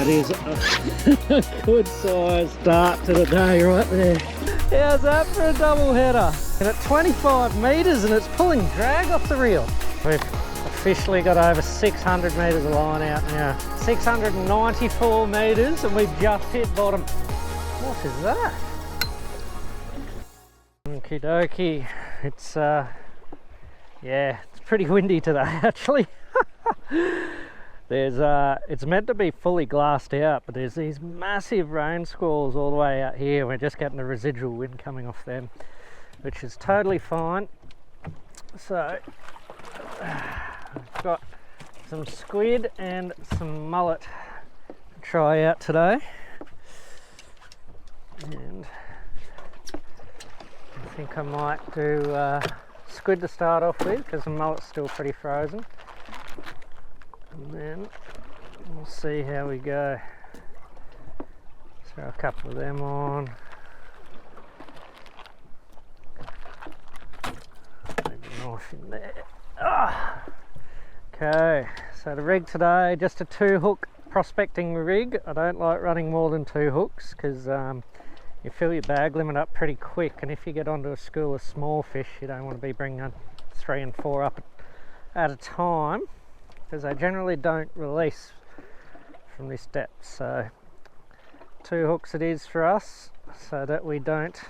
That is a good size start to the day right there. How's that for a double header? And at 25 metres and it's pulling drag off the reel. We've officially got over 600 metres of line out now. 694 metres and we've just hit bottom. What is that? Okie dokie. It's yeah, it's pretty windy today actually. It's meant to be fully glassed out, but there's these massive rain squalls all the way out here. We're just getting the residual wind coming off them, which is totally fine. So I've got some squid and some mullet to try out today, and I think I might do squid to start off with because the mullet's still pretty frozen. And then we'll see how we go. Throw a couple of them on. Maybe a knife in there. Ah! Okay, so the rig today, just a 2-hook prospecting rig. I don't like running more than 2 hooks because you fill your bag limit up pretty quick, and if you get onto a school of small fish, you don't want to be bringing 3 and 4 up at a time, because they generally don't release from this depth. So 2 hooks it is for us, so that we don't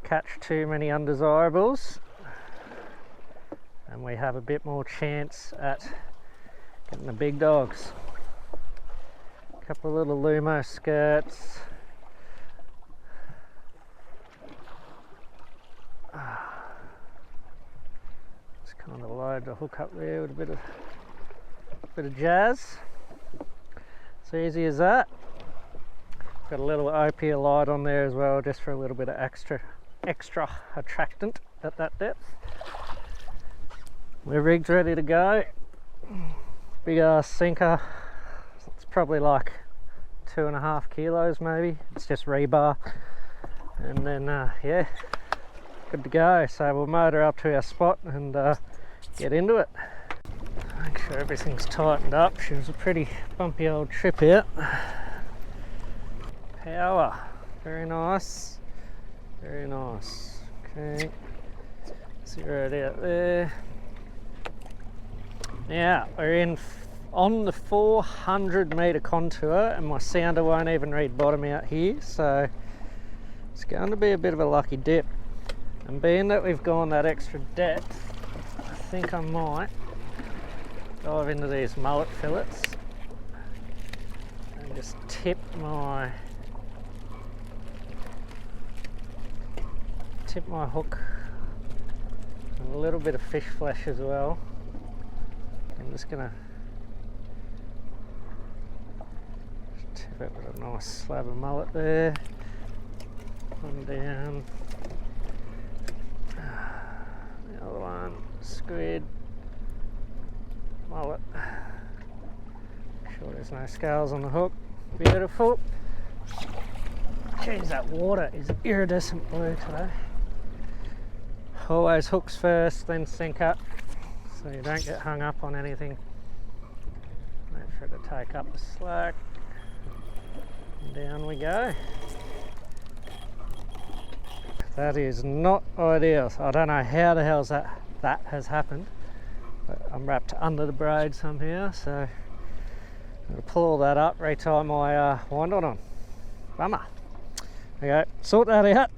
catch too many undesirables and we have a bit more chance at getting the big dogs. A couple of little Lumo skirts. Just kind of load the hook up there with a bit of jazz. It's easy as that. Got a little opia light on there as well, just for a little bit of extra attractant at that depth. We're rigged, ready to go. Big ass sinker. It's probably like 2.5 kilos maybe. It's just rebar, and then yeah, good to go. So we'll motor up to our spot and get into it. Make sure everything's tightened up. She was a pretty bumpy old trip out. Power, very nice, very nice. Okay, zero it out there. Now we're on the 400 metre contour, and my sounder won't even read bottom out here, so it's going to be a bit of a lucky dip. And being that we've gone that extra depth, I think I might dive into these mullet fillets and just tip my hook and a little bit of fish flesh as well. I'm just gonna tip it with a nice slab of mullet there. One down. The other one, squid, mullet. Make sure there's no scales on the hook. Beautiful. Jeez, that water is iridescent blue today. Always hooks first, then sinker, so you don't get hung up on anything. Wait for it to take up the slack. And down we go. That is not ideal. I don't know how the hell that has happened, but I'm wrapped under the braid somehow, so I'm going to pull all that up, retie my wind on. Bummer. Okay, sort that out.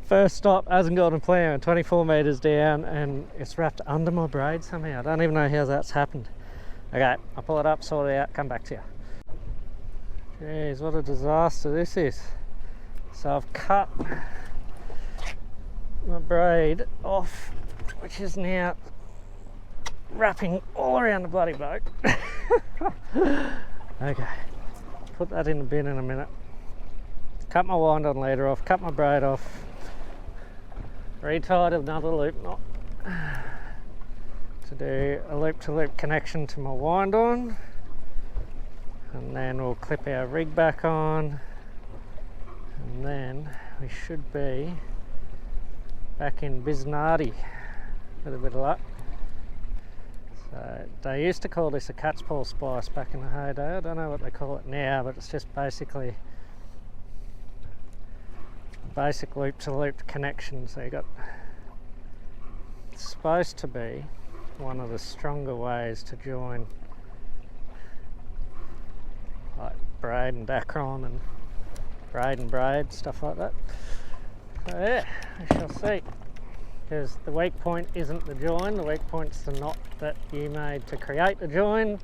First stop hasn't gone to plan, 24 metres down, and it's wrapped under my braid somehow. I don't even know how that's happened. Okay, I'll pull it up, sort it out, come back to you. Jeez, what a disaster this is. So I've cut my braid off, which is now wrapping all around the bloody boat. Okay, put that in the bin in a minute. Cut my wind on leader off, cut my braid off, retied another loop knot to do a loop-to-loop connection to my wind on, and then we'll clip our rig back on, and then we should be back in Biznardi with a bit of luck. So they used to call this a cat's paw splice back in the heyday. I don't know what they call it now, but it's just basically basic loop to loop connection. So you got, it's supposed to be one of the stronger ways to join like braid and dacron and braid, stuff like that. So yeah, we shall see. Because the weak point isn't the join, the weak point's the knot that you made to create the join,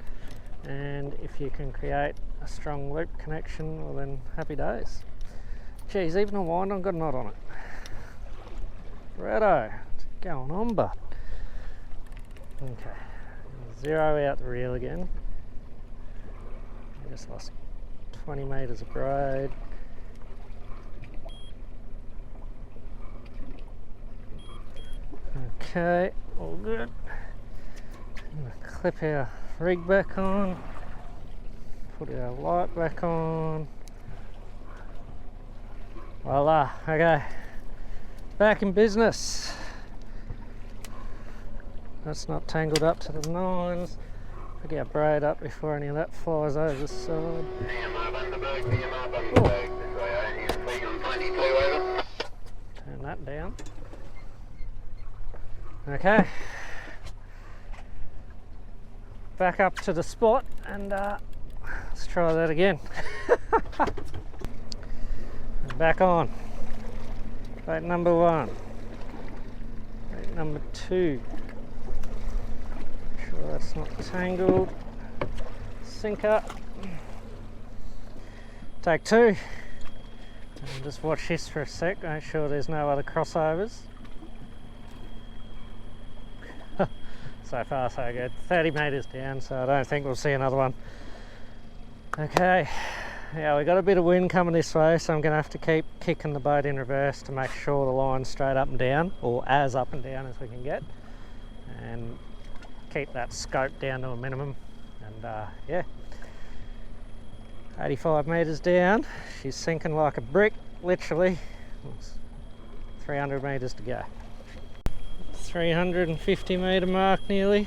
and if you can create a strong loop connection, well then happy days. Geez, even a wind I've got a knot on it. Righto, what's going on, bud? Okay, zero out the reel again. I just lost 20 metres of braid. Okay, all good. I'm going to clip our rig back on, put our light back on. Voila, okay, back in business. That's not tangled up to the nines. Pick our braid up before any of that flies over the side. Turn that down. Okay, back up to the spot and let's try that again. Back on. Bait number one. Bait number two. Make sure that's not tangled. Sinker. Take two. And just watch this for a sec. Make sure there's no other crossovers. So far so good. 30 metres down, so I don't think we'll see another one. Okay, yeah, we got a bit of wind coming this way, so I'm going to have to keep kicking the boat in reverse to make sure the line's straight up and down, or as up and down as we can get, and keep that scope down to a minimum. And yeah, 85 metres down, she's sinking like a brick, literally. 300 metres to go. 350 metre mark nearly.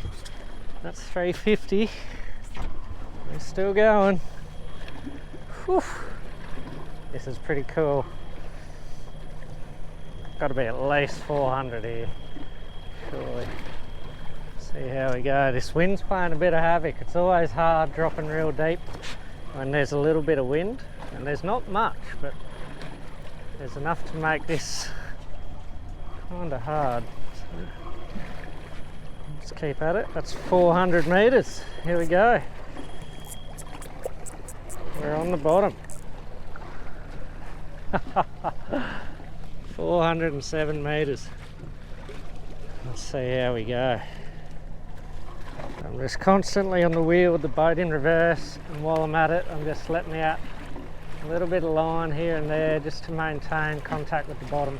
That's 350. We're still going. Whew. This is pretty cool. Got to be at least 400 here, surely. See how we go. This wind's playing a bit of havoc. It's always hard dropping real deep when there's a little bit of wind, and there's not much, but there's enough to make this kind of hard. Let's keep at it. That's 400 metres. Here we go. We're on the bottom. 407 metres. Let's see how we go. I'm just constantly on the wheel with the boat in reverse, and while I'm at it, I'm just letting out a little bit of line here and there just to maintain contact with the bottom.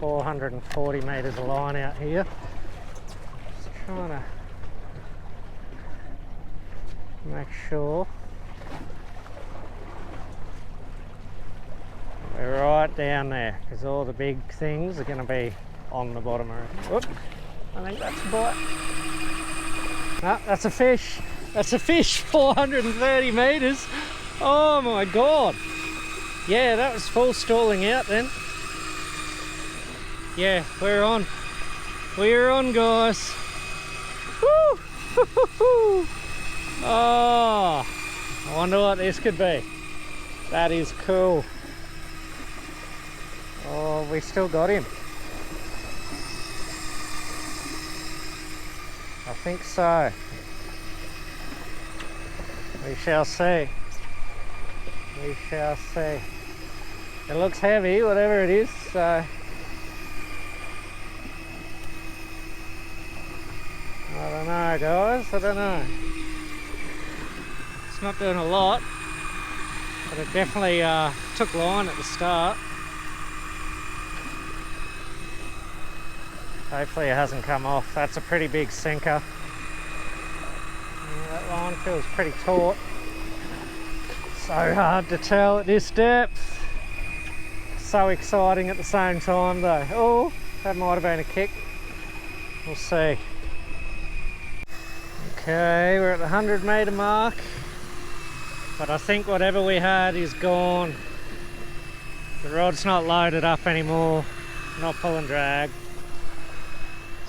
440 metres of line out here. Just trying to make sure we're right down there, because all the big things are going to be on the bottom. Whoop, I think that's a bite. No, that's a fish. That's a fish. 430 metres. Oh my god. Yeah, that was full stalling out then. Yeah, we're on. We're on, guys. Woo! Oh, I wonder what this could be. That is cool. Oh, we still got him. I think so. We shall see. We shall see. It looks heavy, whatever it is, so I don't know, guys, I don't know. It's not doing a lot, but it definitely took line at the start. Hopefully it hasn't come off. That's a pretty big sinker. Yeah, that line feels pretty taut. So hard to tell at this depth. So exciting at the same time though. Oh, That might have been a kick. We'll see. Okay, we're at the 100 metre mark, but I think whatever we had is gone. The rod's not loaded up anymore, not pulling drag.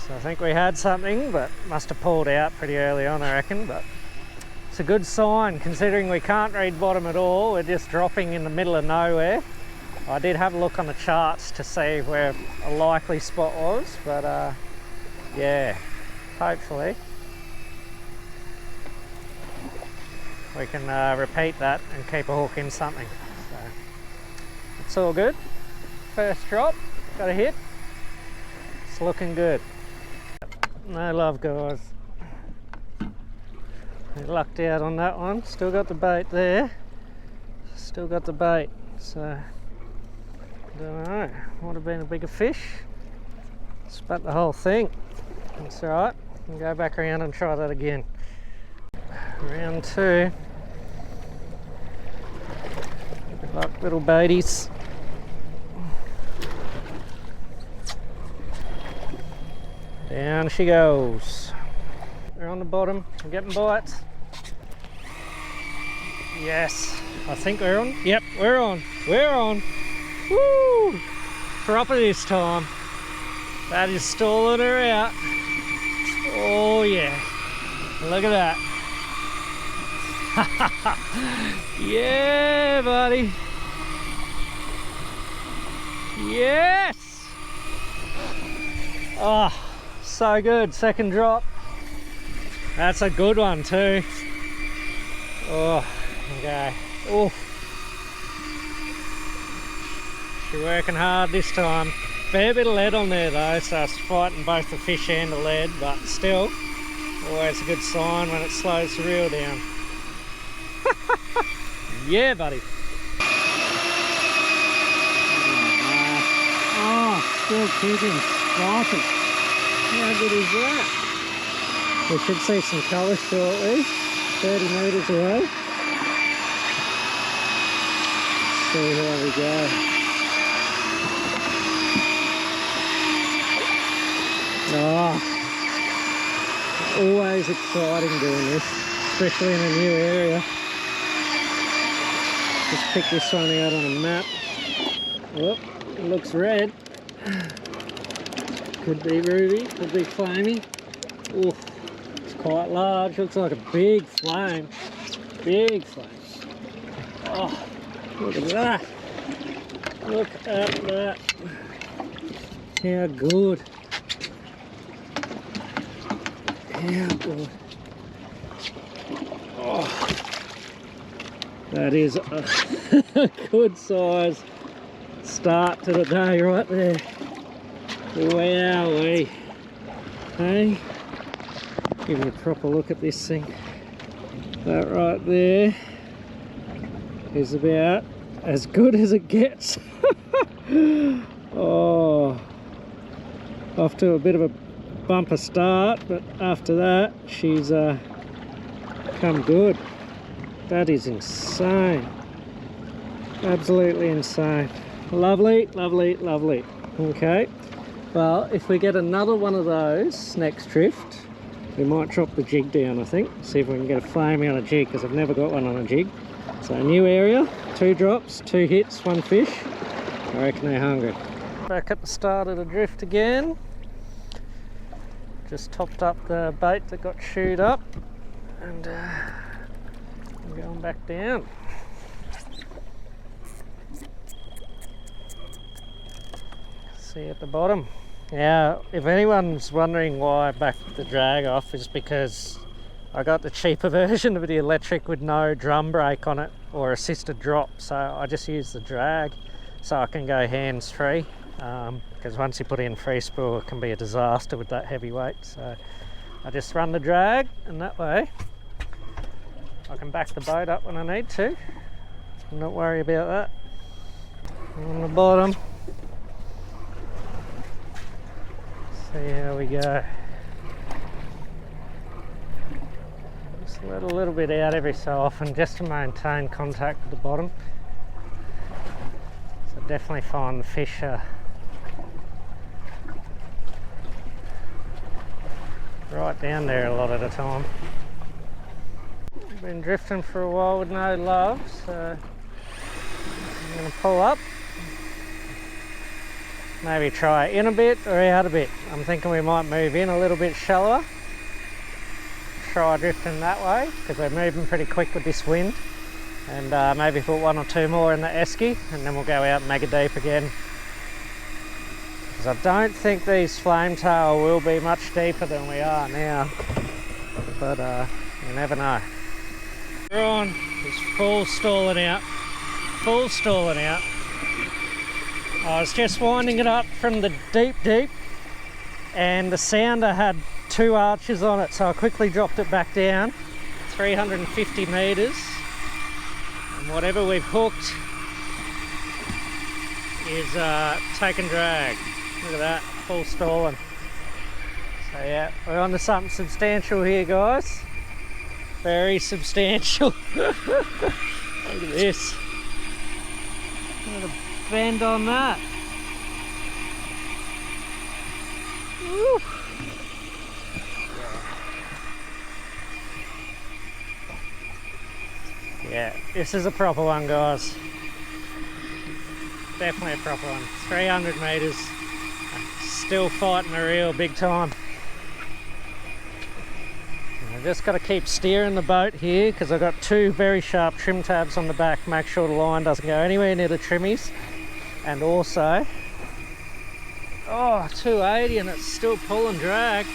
So I think we had something, but must have pulled out pretty early on, I reckon. But it's a good sign considering we can't read bottom at all. We're just dropping in the middle of nowhere. I did have a look on the charts to see where a likely spot was, but yeah, hopefully we can repeat that and keep a hook in something. So it's all good. First drop, got a hit. It's looking good. No love, guys. We lucked out on that one. Still got the bait there. Still got the bait. So I don't know. Might have been a bigger fish. Spat the whole thing. That's alright. We'll go back around and try that again. Round two. Good luck, little baities. Down she goes. We're on the bottom. We're getting bites. Yes. I think we're on. Yep, we're on. We're on. Woo! Proper this time. That is stalling her out. Oh yeah. Look at that. Yeah, buddy. Yes. Oh, so good. Second drop. That's a good one too. Oh, okay. Oh, she's working hard this time. Fair bit of lead on there though, so it's fighting both the fish and the lead, but still, always a good sign when it slows the reel down. Yeah, buddy. Oh, still kicking. Awesome. How good is that? We should see some colour shortly. 30 metres away. Let's see how we go. Oh, always exciting doing this, especially in a new area. Just pick this one out on a map. Oh, it looks red. Could be ruby, could be flamey. Oh, it's quite large. Looks like a big flame. Big flame. Oh, look at that. Look at that. How good. How good. Oh, that is a good size start to the day right there. Wowee. Hey, give you a proper look at this thing. That right there is about as good as it gets. Oh, off to a bit of a bumper start, but after that she's come good. That is insane. Absolutely insane. Lovely, lovely, lovely. Okay, well, if we get another one of those next drift, we might drop the jig down, I think. See if we can get a flame on a jig, because I've never got one on a jig. So a new area, 2 drops, 2 hits, 1 fish. I reckon they're hungry. Back at the start of the drift again. Just topped up the bait that got chewed up, and I'm going back down. See at the bottom. Now, if anyone's wondering why I backed the drag off, is because I got the cheaper version of the electric with no drum brake on it or assisted drop, so I just use the drag so I can go hands free. Because once you put in free spool, it can be a disaster with that heavy weight. So I just run the drag, and that way I can back the boat up when I need to. Not worry about that. On the bottom, see how we go. Just let a little bit out every so often just to maintain contact with the bottom. So definitely find the fish right down there a lot of the time. Been drifting for a while with no love, so I'm going to pull up. Maybe try in a bit or out a bit. I'm thinking we might move in a little bit shallower. Try drifting that way because we're moving pretty quick with this wind. And maybe put 1 or 2 more in the esky and then we'll go out mega deep again. Because I don't think these flame tail will be much deeper than we are now. But you never know. We're on. It's full stalling out. Full stalling out. I was just winding it up from the deep and the sounder had 2 arches on it, so I quickly dropped it back down 350 metres, and whatever we've hooked is taking drag. Look at that, full stalling. So yeah, we're on to something substantial here, guys. Very substantial. Look at this. Look at the bend on that. Woo. Yeah, this is a proper one, guys. Definitely a proper one. 300 metres. Still fighting the reel big time. I've just got to keep steering the boat here because I've got 2 very sharp trim tabs on the back. Make sure the line doesn't go anywhere near the trimmies. And also, oh, 280 and it's still pulling drag.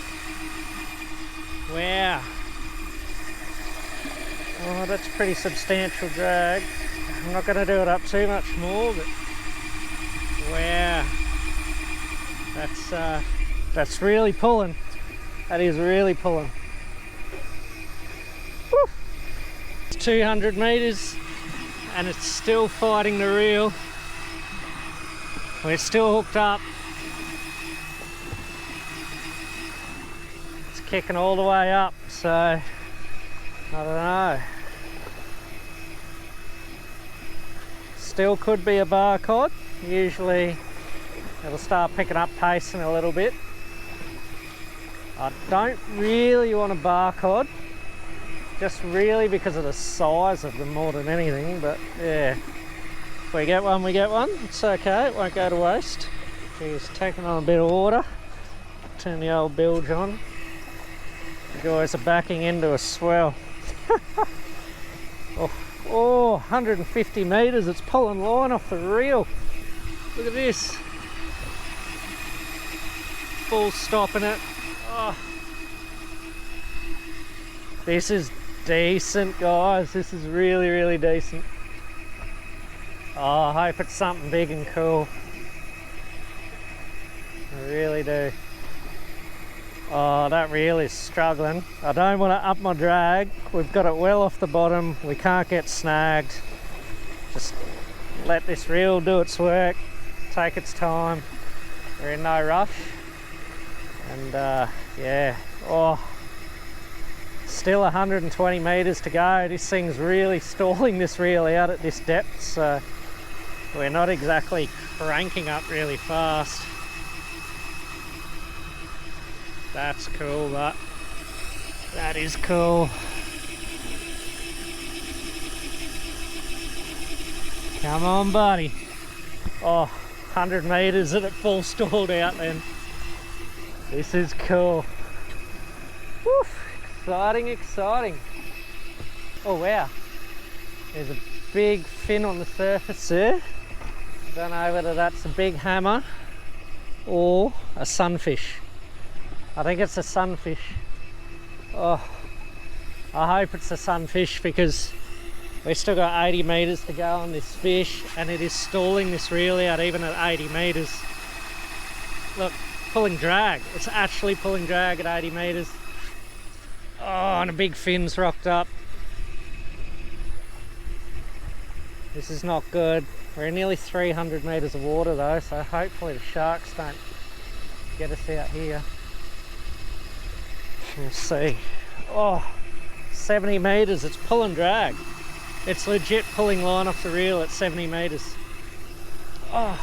Wow. Oh, that's pretty substantial drag. I'm not going to do it up too much more, but wow. That's really pulling. That is really pulling. Woo. It's 200 metres and it's still fighting the reel. We're still hooked up. It's kicking all the way up, so I don't know. Still could be a bar cod. Usually it'll start picking up pace in a little bit. I don't really want a bar cod, just really because of the size of them more than anything, but yeah. If we get one, we get one. It's okay, it won't go to waste. She's taking on a bit of water. Turn the old bilge on. The guys are backing into a swell. Oh, 150 metres, it's pulling line off the reel. Look at this. Full stopping it. Oh. This is decent, guys. This is really, really decent. Oh, I hope it's something big and cool. I really do. Oh, that reel is struggling. I don't want to up my drag. We've got it well off the bottom. We can't get snagged. Just let this reel do its work. Take its time. We're in no rush. And yeah. Oh, still 120 metres to go. This thing's really stalling this reel out at this depth, so we're not exactly cranking up really fast. That's cool, that is cool. Come on, buddy. Oh, 100 metres and it full stalled out then. This is cool. Woof, exciting, exciting. Oh wow, there's a big fin on the surface there. Don't know whether that's a big hammer or a sunfish. I think it's a sunfish. Oh, I hope it's a sunfish because we've still got 80 metres to go on this fish and it is stalling this reel out even at 80 metres. Look, pulling drag. It's actually pulling drag at 80 metres. Oh, and a big fin's rocked up. This is not good. We're in nearly 300 metres of water though, so hopefully the sharks don't get us out here. We'll see. Oh, 70 metres, it's pulling drag. It's legit pulling line off the reel at 70 metres. Oh,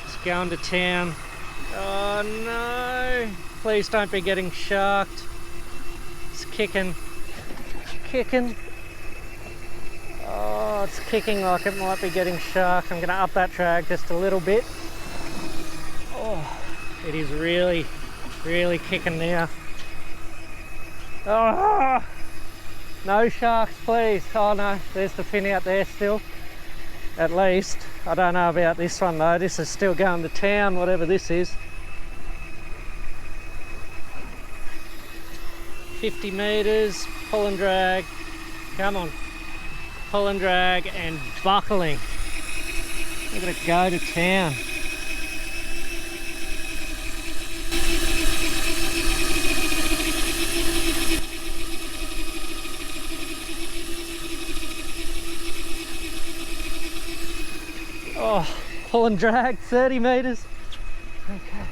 it's going to town. Oh no. Please don't be getting sharked. It's kicking. Kicking. Oh, it's kicking like it might be getting sharked. I'm going to up that drag just a little bit. Oh, it is really, really kicking now. Oh, no sharks, please. Oh no, there's the fin out there still. At least. I don't know about this one though. This is still going to town, whatever this is. 50 metres, pull and drag. Come on. Pull and drag and buckling. We're going to go to town. Oh, pull and drag, 30 metres. Okay.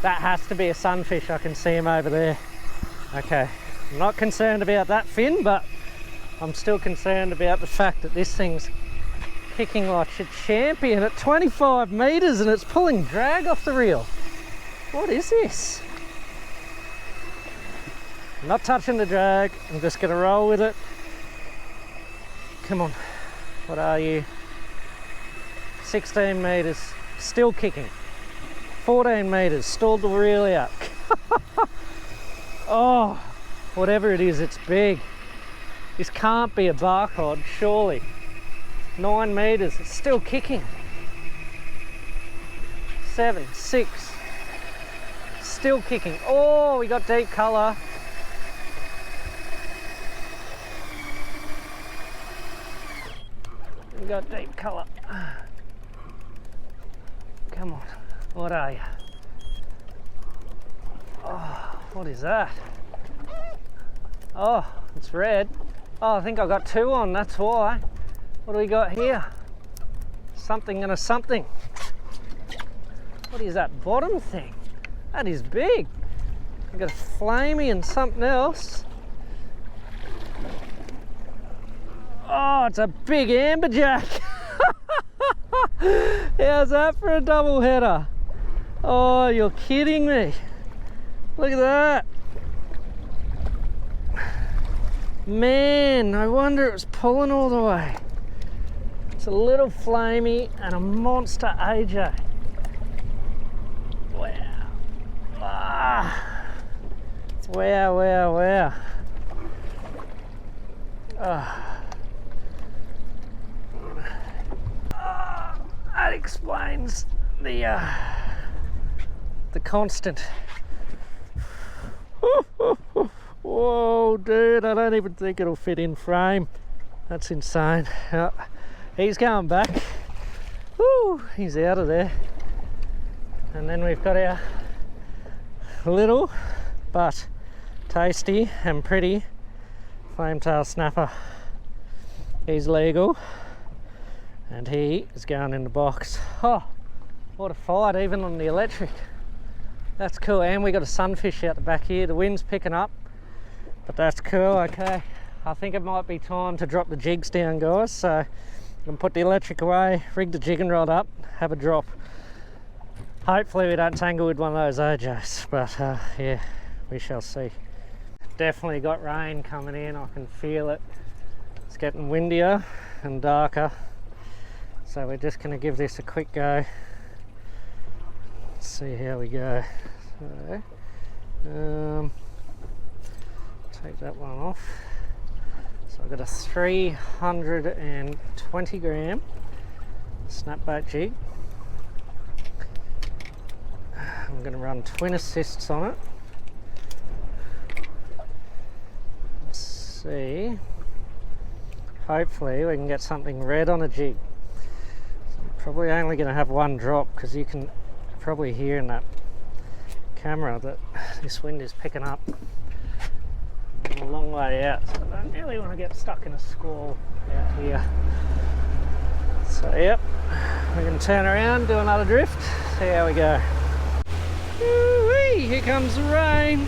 That has to be a sunfish. I can see him over there. Okay. I'm not concerned about that fin, but I'm still concerned about the fact that this thing's kicking like a champion at 25 metres and it's pulling drag off the reel. What is this? I'm not touching the drag. I'm just going to roll with it. Come on. What are you? 16 metres, still kicking. 14 metres, stalled the reel out. Oh, whatever it is, it's big. This can't be a barcod, surely. 9 metres, it's still kicking. 7, 6, still kicking. Oh, we got deep colour. We got deep colour. Come on, what are you? Oh, what is that? Oh, it's red. Oh, I think I got 2 on, that's why. What do we got here? Something and a something. What is that bottom thing? That is big. We've got a flamey and something else. Oh, it's a big amberjack. How's that for a double header? Oh, you're kidding me. Look at that. Man, no wonder it was pulling all the way. It's a little flamey and a monster AJ. Wow. Ah. Wow, wow, wow. Ah. That explains the constant. Whoa, dude, I don't even think it'll fit in frame. That's insane. He's going back. Woo, he's out of there. And then we've got our little but tasty and pretty flametail snapper. He's legal. And he is going in the box. Oh, what a fight, even on the electric. That's cool. And we got a sunfish out the back here. The wind's picking up, but that's cool. Okay, I think it might be time to drop the jigs down, guys. So I'm gonna put the electric away, rig the jigging rod up, have a drop. Hopefully we don't tangle with one of those AJs, but yeah, we shall see. Definitely got rain coming in. I can feel it. It's getting windier and darker. So we're just going to give this a quick go, see how we go. So, take that one off. So I've got a 320 gram snapback jig. I'm going to run twin assists on it. Let's see. Hopefully we can get something red on a jig. Probably only going to have one drop because you can probably hear in that camera that this wind is picking up. I'm a long way out, so I don't really want to get stuck in a squall out here. So yep, we can turn around, do another drift, see how we go. Woo-wee, here comes the rain.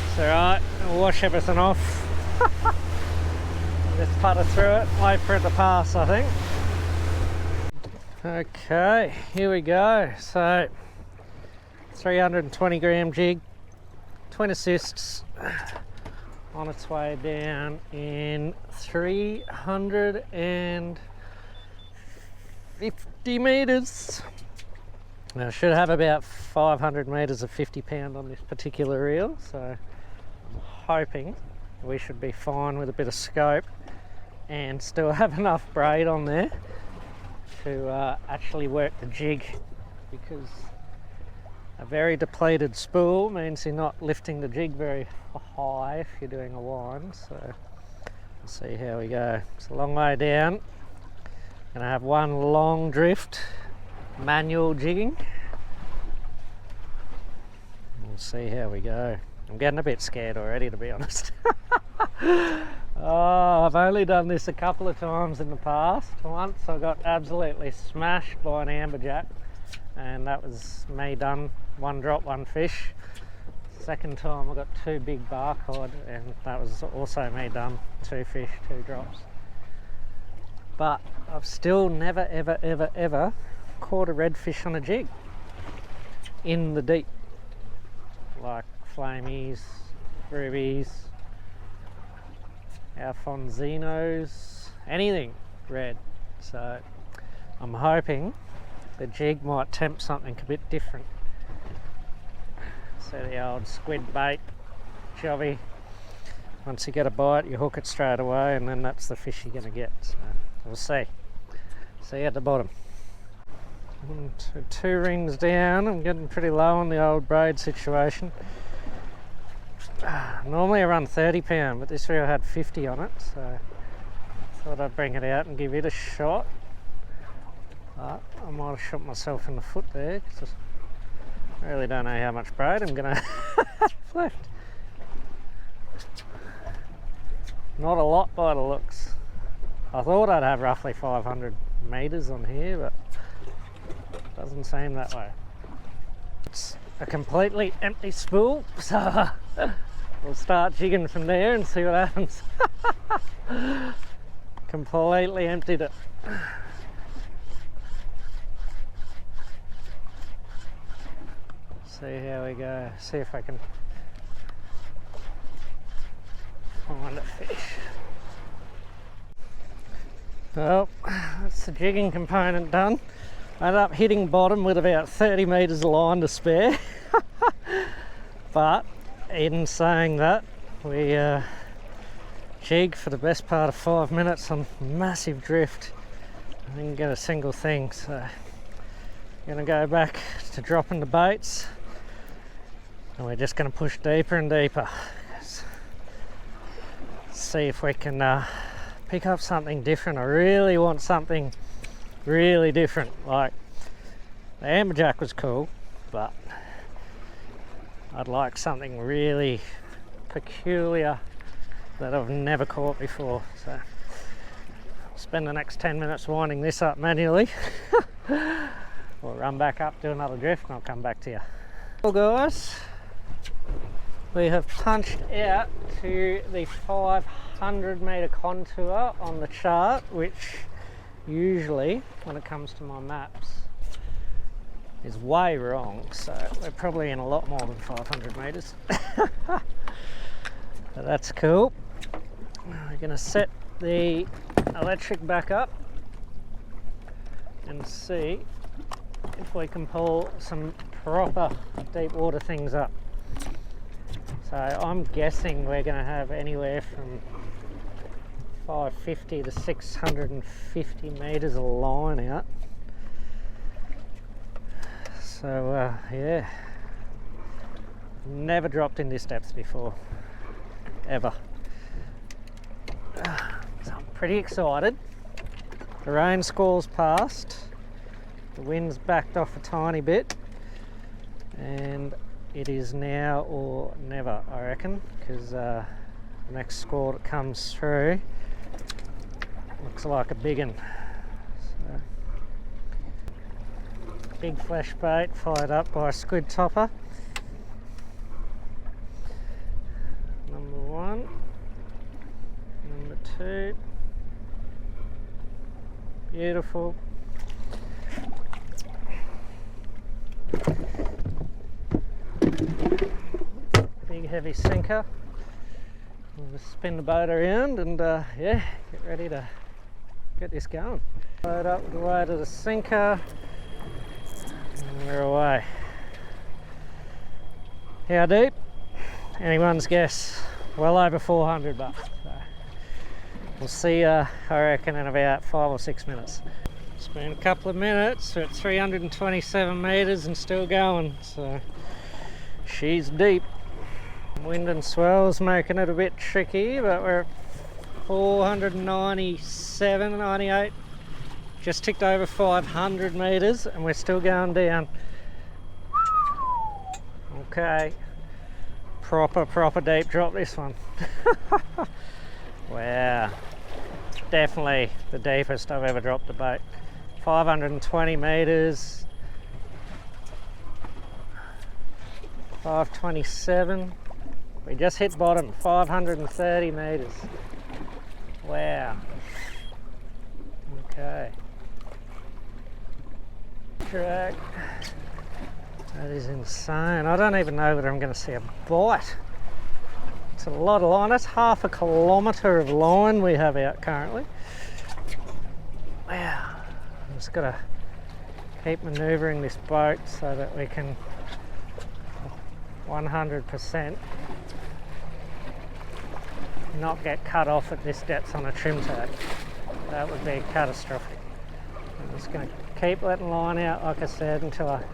It's alright, we'll wash everything off. Just putter through it, wait for it to pass, I think. Okay, here we go. So 320 gram jig, twin assists, on its way down in 350 meters. Now I should have about 500 meters of 50 pound on this particular reel, so I'm hoping we should be fine with a bit of scope and still have enough braid on there to actually work the jig, because a very depleted spool means you're not lifting the jig very high if you're doing a wind. So we'll see how we go. It's a long way down. Gonna have one long drift, manual jigging. We'll see how we go. I'm getting a bit scared already, to be honest. Oh, I've only done this a couple of times in the past. Once I got absolutely smashed by an amberjack, and that was me done. One drop, one fish. Second time I got two big barcod, and that was also me done. Two fish, two drops. But I've still never ever caught a redfish on a jig in the deep, like flamies, rubies, Alfonsinos, anything red. So I'm hoping the jig might tempt something a bit different. So the old squid bait jobby, once you get a bite you hook it straight away, and then that's the fish you're going to get. So we'll see you at the bottom. Two rings down. I'm getting pretty low on the old braid situation. Normally I run 30 pound, but this reel had 50 on it, so I thought I'd bring it out and give it a shot. But I might have shot myself in the foot there, because I really don't know how much braid I'm gonna have left. Not a lot by the looks. I thought I'd have roughly 500 meters on here, but it doesn't seem that way. It's a completely empty spool, so we'll start jigging from there and see what happens. Completely emptied it. See how we go. See if I can find a fish. Well, that's the jigging component done. I ended up hitting bottom with about 30 meters of line to spare. But in saying that, we jigged for the best part of 5 minutes on massive drift. I didn't get a single thing, so I'm gonna go back to dropping the baits, and we're just gonna push deeper and deeper. See if we can pick up something different. I really want something really different. Like, the amberjack was cool, but I'd like something really peculiar that I've never caught before. So I'll spend the next 10 minutes winding this up manually. We'll run back up, do another drift, and I'll come back to you. Well guys, we have punched out to the 500 meter contour on the chart, which usually when it comes to my maps is way wrong, so we're probably in a lot more than 500 meters. But that's cool. We're going to set the electric back up and see if we can pull some proper deep water things up. So I'm guessing we're going to have anywhere from 550 to 650 meters of line out. So yeah, never dropped in this depth before, ever. So I'm pretty excited. The rain squall's passed, the wind's backed off a tiny bit, and it is now or never, I reckon, because the next squall that comes through looks like a big one. So, big flash bait fired up by a squid topper. Number one, number two, beautiful. Big heavy sinker. We'll just spin the boat around and yeah, get ready to get this going. Load up the way to the sinker and we're away. How deep? Anyone's guess. Well over 400 bucks. So we'll see, I reckon, in about 5 or 6 minutes. It's been a couple of minutes, we're at 327 metres and still going, so she's deep. Wind and swells making it a bit tricky, but we're at 497, 98. Just ticked over 500 metres and we're still going down. Okay, proper deep drop this one. Wow, definitely the deepest I've ever dropped a boat. 520 metres, 527. We just hit bottom, 530 metres. Wow. Okay. Drag. That is insane. I don't even know whether I'm going to see a bite. It's a lot of line. That's half a kilometre of line we have out currently. Wow. I'm just got to keep manoeuvring this boat so that we can 100% not get cut off at this depth on a trim tag. That would be catastrophic. I'm just going to keep letting line out, like I said, until I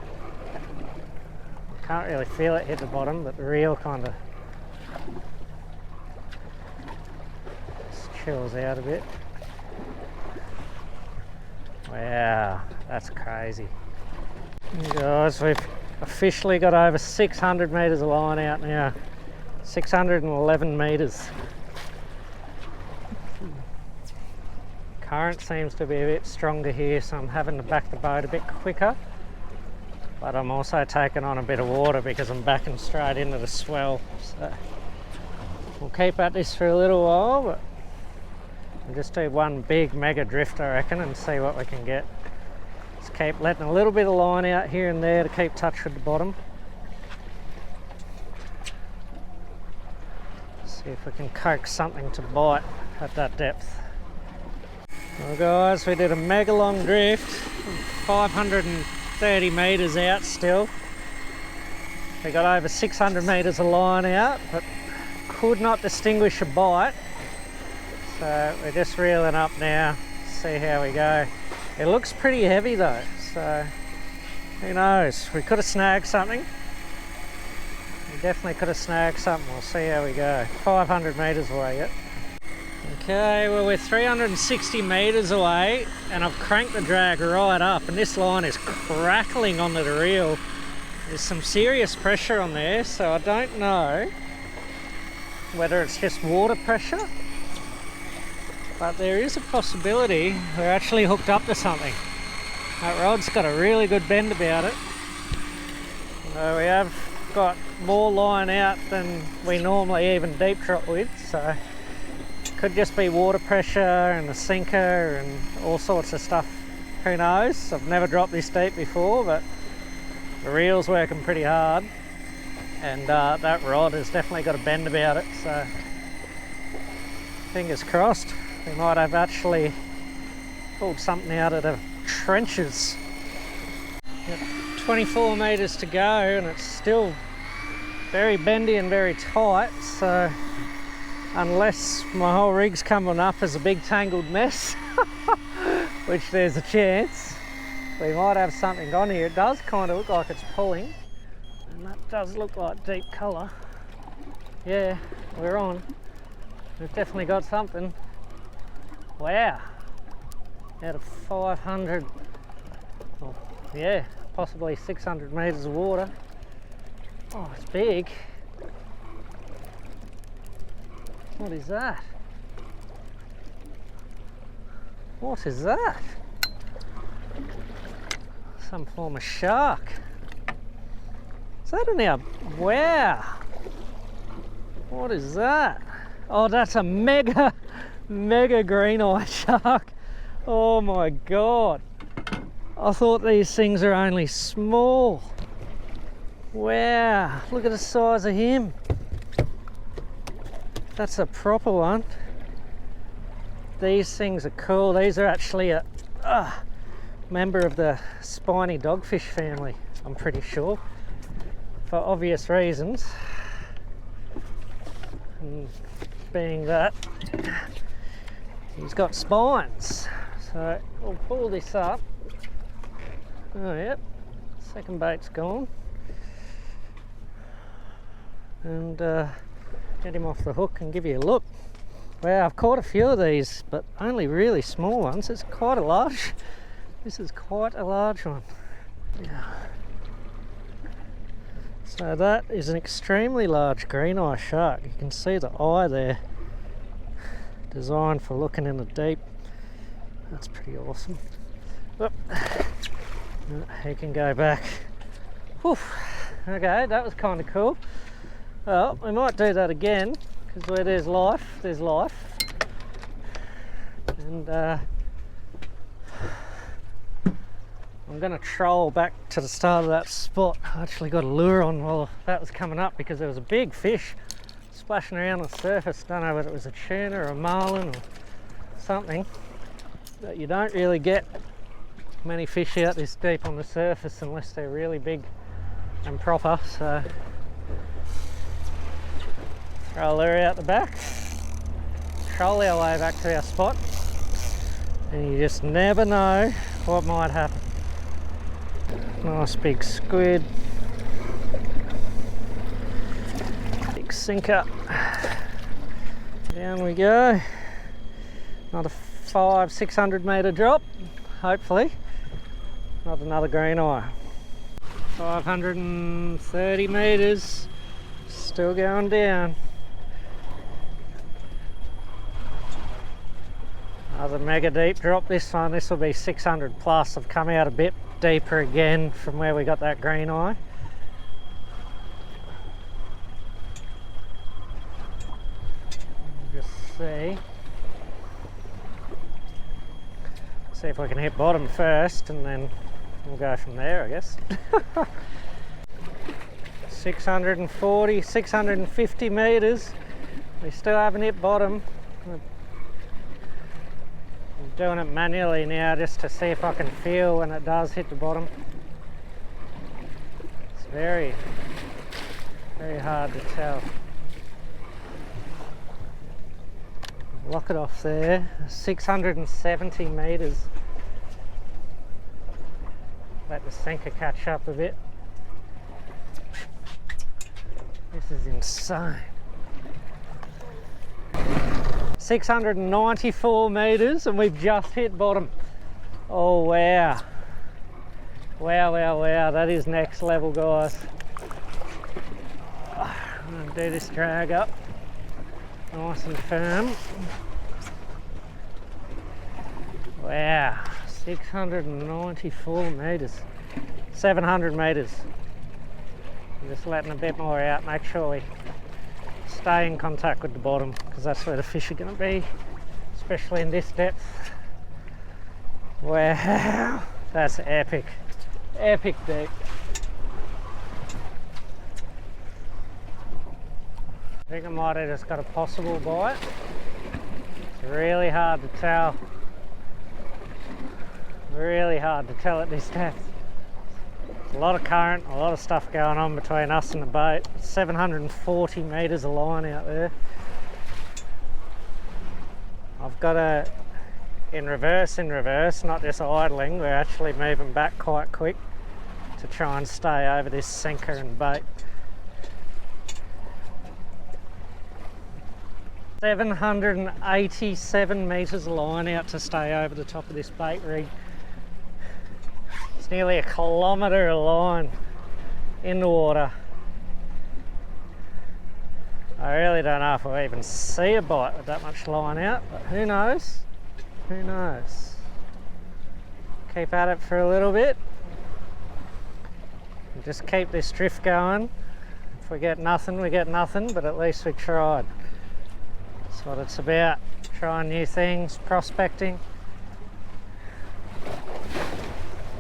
can't really feel it hit the bottom, but the reel kind of chills out a bit. Wow, that's crazy. Guys, we've officially got over 600 metres of line out now. 611 metres. Current seems to be a bit stronger here, so I'm having to back the boat a bit quicker. But I'm also taking on a bit of water because I'm backing straight into the swell. So we'll keep at this for a little while, but we'll just do one big mega drift, I reckon, and see what we can get. Just keep letting a little bit of line out here and there to keep touch with the bottom. See if we can coax something to bite at that depth. Well guys, we did a mega long drift, 530 metres out still. We got over 600 metres of line out, but could not distinguish a bite. So we're just reeling up now, see how we go. It looks pretty heavy though, so who knows? We could have snagged something. We definitely could have snagged something. We'll see how we go. 500 metres away yet. Okay, well we're 360 metres away and I've cranked the drag right up and this line is crackling onto the reel. There's some serious pressure on there, so I don't know whether it's just water pressure, but there is a possibility we're actually hooked up to something. That rod's got a really good bend about it. So we have got more line out than we normally even deep drop with, so could just be water pressure and a sinker and all sorts of stuff. Who knows? I've never dropped this deep before, but the reel's working pretty hard and that rod has definitely got a bend about it, so fingers crossed. We might have actually pulled something out of the trenches. Got 24 metres to go and it's still very bendy and very tight, so unless my whole rig's coming up as a big tangled mess, which there's a chance, we might have something on here. It does kind of look like it's pulling, and that does look like deep colour. Yeah, we're on. We've definitely got something. Wow, out of 500, well, yeah, possibly 600 metres of water. Oh, it's big. What is that? What is that? Some form of shark. Is that in our... Wow! What is that? Oh, that's a mega green eye shark. Oh my god. I thought these things are only small. Wow, look at the size of him. That's a proper one. These things are cool. These are actually a member of the spiny dogfish family, I'm pretty sure, for obvious reasons. And being that he's got spines. So we'll pull this up. Oh yep, second bait's gone. And get him off the hook and give you a look. Wow, I've caught a few of these, but only really small ones. It's quite a large. This is quite a large one. Yeah. So that is an extremely large green eye shark. You can see the eye there, designed for looking in the deep. That's pretty awesome. Oh, he can go back. Whew. Okay, that was kind of cool. Well, we might do that again, because where there's life, there's life. And I'm going to troll back to the start of that spot. I actually got a lure on while that was coming up because there was a big fish splashing around the surface. Don't know whether it was a tuna or a marlin or something. But you don't really get many fish out this deep on the surface unless they're really big and proper. So throw a lure out the back, troll our way back to our spot, and you just never know what might happen. Nice big squid, big sinker. Down we go. Another 500-600 metre drop, hopefully. Not another green eye. 530 metres, still going down. Another mega deep drop this one. This will be 600 plus. I've come out a bit deeper again from where we got that green eye. Just see if we can hit bottom first, and then we'll go from there, I guess. 640, 650 metres. We still haven't hit bottom. I'm doing it manually now just to see if I can feel when it does hit the bottom. It's very, very hard to tell. Lock it off there. 670 metres. Let the sinker catch up a bit. This is insane. 694 metres and we've just hit bottom. Oh wow. Wow, wow, wow. That is next level, guys. I'm going to do this drag up. Nice and firm. Wow. 694 metres. 700 metres. I'm just letting a bit more out. Make sure we stay in contact with the bottom because that's where the fish are going to be, especially in this depth. Wow, that's epic. Epic deep. I think I might have just got a possible bite. It's really hard to tell. Really hard to tell at this depth. A lot of current, a lot of stuff going on between us and the boat. 740 metres of line out there. I've got a in reverse, not just idling, we're actually moving back quite quick to try and stay over this sinker and bait. 787 metres of line out to stay over the top of this bait rig. It's nearly a kilometre of line in the water. I really don't know if we'll even see a bite with that much line out, but who knows? Who knows? Keep at it for a little bit. And just keep this drift going. If we get nothing, we get nothing, but at least we tried. That's what it's about. Trying new things, prospecting.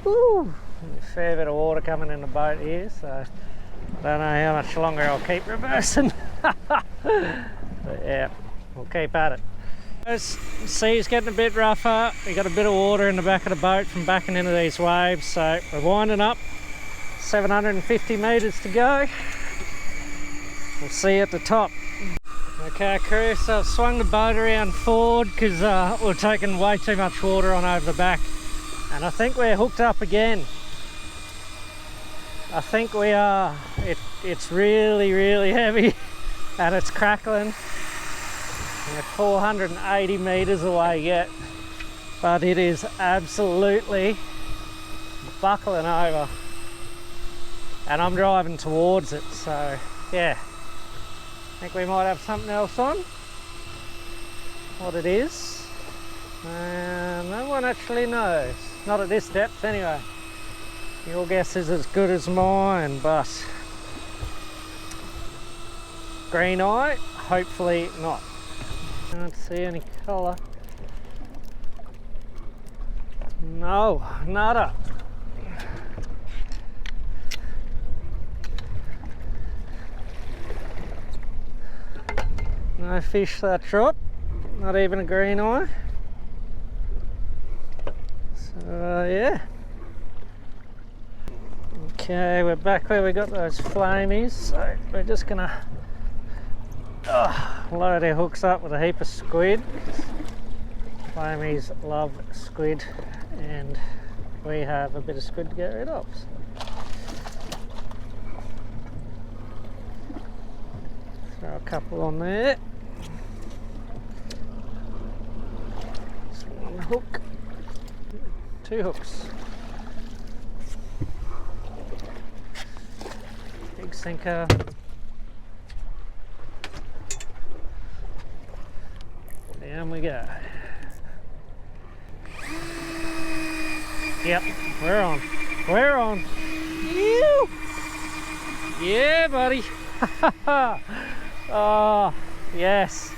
Woo! A fair bit of water coming in the boat here, so Don't know how much longer I'll keep reversing. But yeah, we'll keep at it. The sea's getting a bit rougher. We got a bit of water in the back of the boat from backing into these waves, so we're winding up. 750 metres to go. We'll see you at the top. Okay crew, so I've swung the boat around forward because we're taking way too much water on over the back, and I think we're hooked up again. I think we are. It's really heavy and it's crackling. We're 480 metres away yet, but it is absolutely buckling over, and I'm driving towards it, so yeah. I think we might have something else on. What it is, no one actually knows. Not at this depth anyway. Your guess is as good as mine, but green eye, hopefully not. Can't see any colour. No, nada. No fish that drop, not even a green eye. So yeah. Okay, we're back where we got those flamies, so we're just gonna load our hooks up with a heap of squid. Flamies love squid, and we have a bit of squid to get rid of. Throw a couple on there. Just one hook, two hooks. Big sinker. Down we go. Yep, we're on. We're on. Ew. Yeah, buddy. Oh, yes.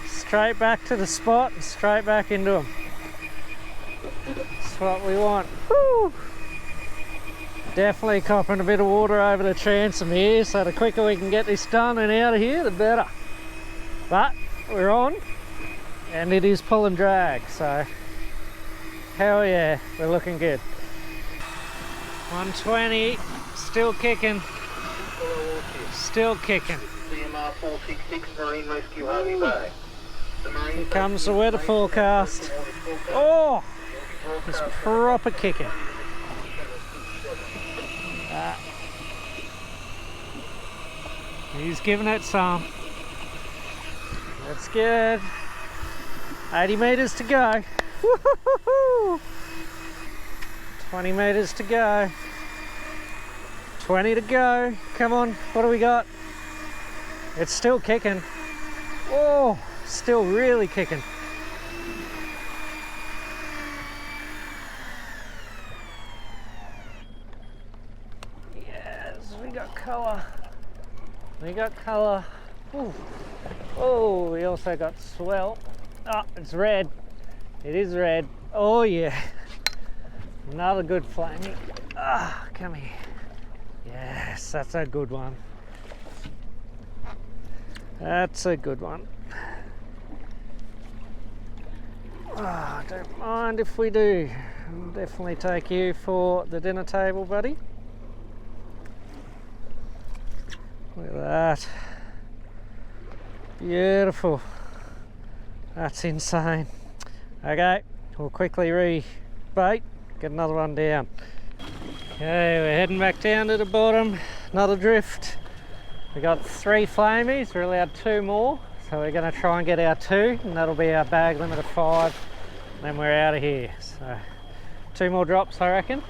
Straight back to the spot and straight back into them. That's what we want. Woo. Definitely copping a bit of water over the transom here, so the quicker we can get this done and out of here, the better. But we're on, and it is pull and drag, so hell yeah, we're looking good. 120, still kicking. Still kicking. Here comes the weather forecast. Oh, it's proper kicking. He's giving it some. That's good. 80 metres to go. Woo-hoo-hoo-hoo. 20 metres to go. 20 to go. Come on, what do we got? It's still kicking. Oh, still really kicking. Yes, we got colour. We got colour. Ooh. Oh, we also got swell. Oh, it's red. It is red. Oh yeah. Another good flaming. Ah, come here. Yes, that's a good one. That's a good one. Oh, don't mind if we do. I'll definitely take you for the dinner table, buddy. Look at that. Beautiful. That's insane. Okay, we'll quickly re-bait, get another one down. Okay, we're heading back down to the bottom. Another drift. We got 3 flamies, we really had 2 more, so we're going to try and get our 2, and that'll be our bag limit of 5, and then we're out of here. So 2 more drops, I reckon,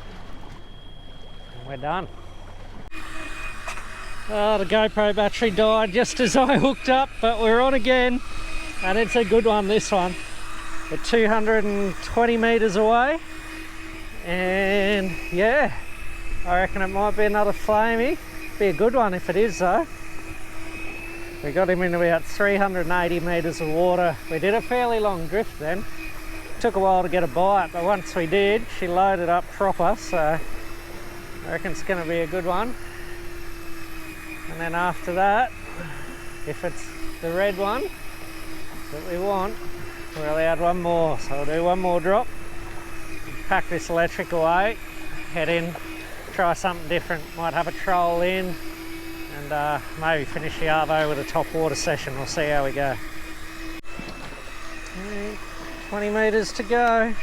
and we're done. Oh, the GoPro battery died just as I hooked up, but we're on again, and it's a good one, this one. We're 220 metres away, and yeah, I reckon it might be another flamey. Be a good one if it is though. We got him in about 380 metres of water. We did a fairly long drift then. Took a while to get a bite, but once we did, she loaded up proper, so I reckon it's going to be a good one. And then after that, if it's the red one that we want, we're allowed one more. So I'll do one more drop, pack this electric away, head in, try something different. Might have a troll in and maybe finish the arvo with a top water session. We'll see how we go. 20 metres to go.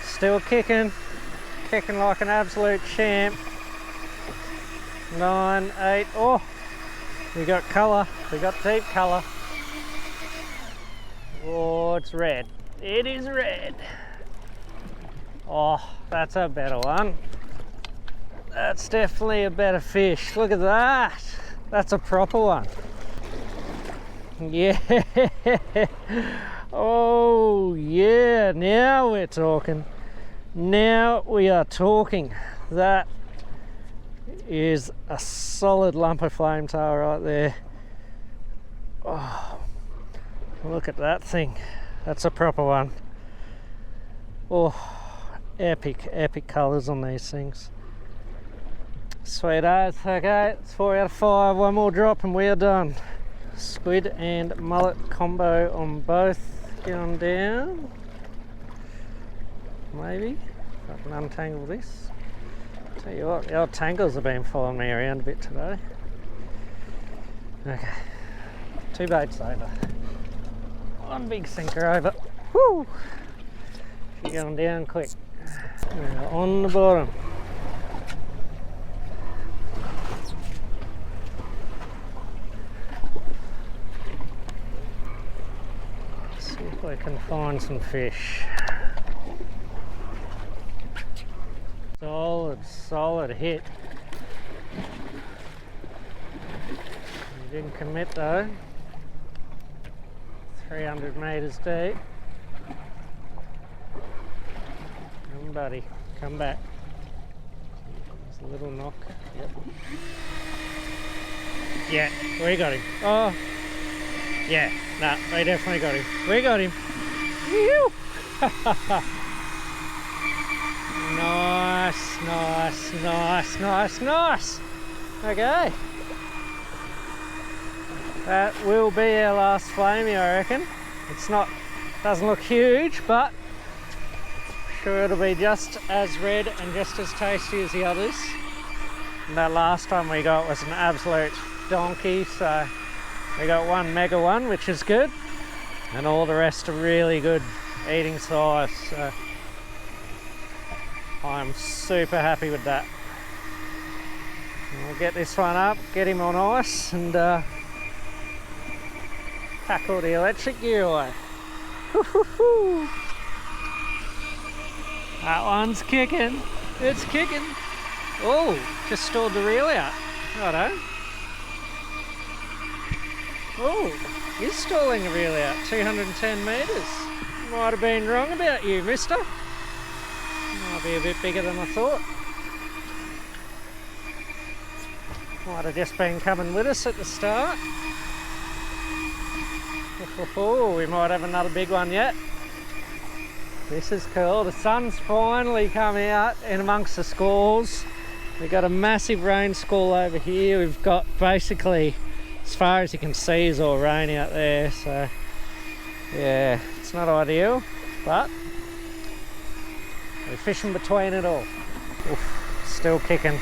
Still kicking like an absolute champ. 9, 8, oh, we got colour, we got deep colour. Oh, it's red, it is red. Oh, that's a better one. That's definitely a better fish. Look at that, that's a proper one. Yeah, oh yeah, now we're talking. Now we are talking. That is a solid lump of flame tail right there. Oh, look at that thing. That's a proper one. Oh, epic colours on these things. Sweet as. Okay, it's 4 out of 5. One more drop and we are done. Squid and mullet combo on both. Going down. Maybe if I can untangle this. Tell you what, the old tangles have been following me around a bit today. Okay, 2 baits over. 1 big sinker over. Woo! She's going down quick. We're on the bottom. Let's see if we can find some fish. Solid hit. He didn't commit though. 300 metres deep. Come on, buddy, come back. There's a little knock. Yep. Yeah, we got him. Oh, yeah, nah, we definitely got him. We got him. Whew. Nice. Okay. That will be our last flamey, I reckon. It's not, doesn't look huge, but sure it'll be just as red and just as tasty as the others. And that last one we got was an absolute donkey, so we got one mega one, which is good. And all the rest are really good eating size. So I'm super happy with that. We'll get this one up, get him on ice, and tackle the electric gear away. That one's kicking. It's kicking. Oh, just stalled the reel out. Righto. Oh, he's stalling the reel out. 210 metres. Might have been wrong about you, mister. Might be a bit bigger than I thought. Might have just been coming with us at the start. Oh, we might have another big one yet. This is cool. The sun's finally come out in amongst the squalls. We've got a massive rain squall over here. We've got basically, as far as you can see, is all rain out there. So yeah, it's not ideal, but we're fishing between it all. Oof, still kicking.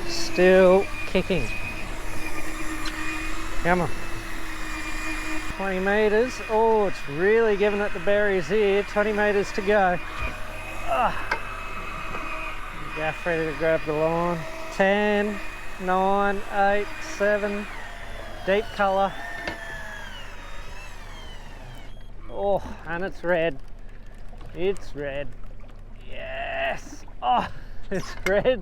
Still kicking. Come on. 20 metres. Oh, it's really giving it the berries here. 20 metres to go. Gaff ready to grab the line. 10, 9, 8, 7. Deep colour. Oh, and it's red. It's red. Yes. Oh, it's red.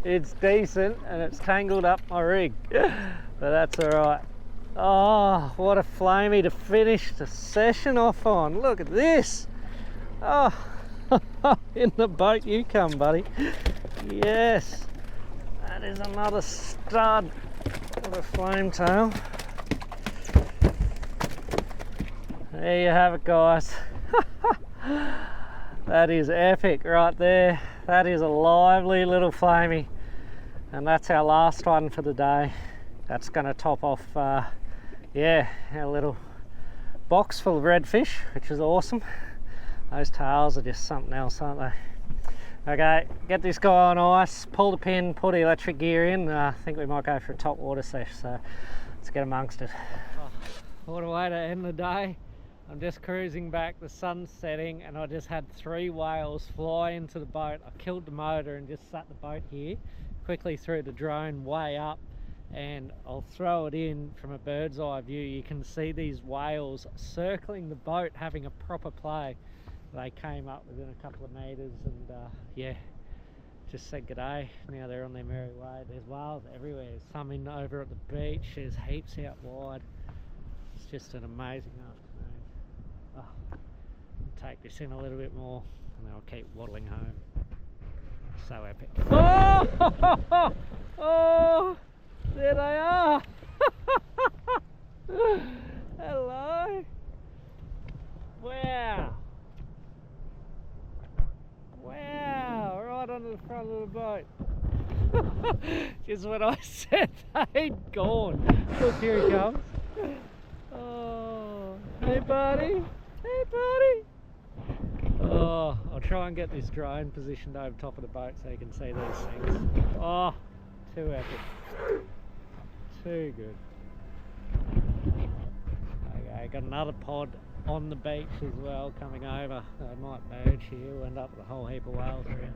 It's decent and it's tangled up my rig. But that's alright. Oh, what a flamey to finish the session off on. Look at this. Oh, in the boat you come, buddy. Yes. That is another stud of a flame tail. There you have it, guys. That is epic right there. That is a lively little flamey. And that's our last one for the day. That's going to top off, yeah, our little box full of redfish, which is awesome. Those tails are just something else, aren't they? Okay, get this guy on ice, pull the pin, pull the electric gear in. I think we might go for a top water sesh, so let's get amongst it. Oh, what a way to end the day. I'm just cruising back, the sun's setting, and I just had 3 whales fly into the boat. I killed the motor and just sat the boat here, quickly threw the drone way up, and I'll throw it in from a bird's eye view. You can see these whales circling the boat, having a proper play. They came up within a couple of metres and yeah, just said g'day. Now they're on their merry way. There's whales everywhere, some in over at the beach, there's heaps out wide. It's just an amazing afternoon. Oh, I'll take this in a little bit more and then I'll keep waddling home. So epic. Oh, oh, there they are. Hello. Wow. Wow, right onto the front of the boat. Just when I said they'd gone. Look, here he comes. Oh, hey buddy. Hey buddy. Oh, I'll try and get this drone positioned over top of the boat so you can see these things. Oh, too epic. Too good. Okay, got another pod on the beach as well coming over. I might merge here, we'll end up with a whole heap of whales around us.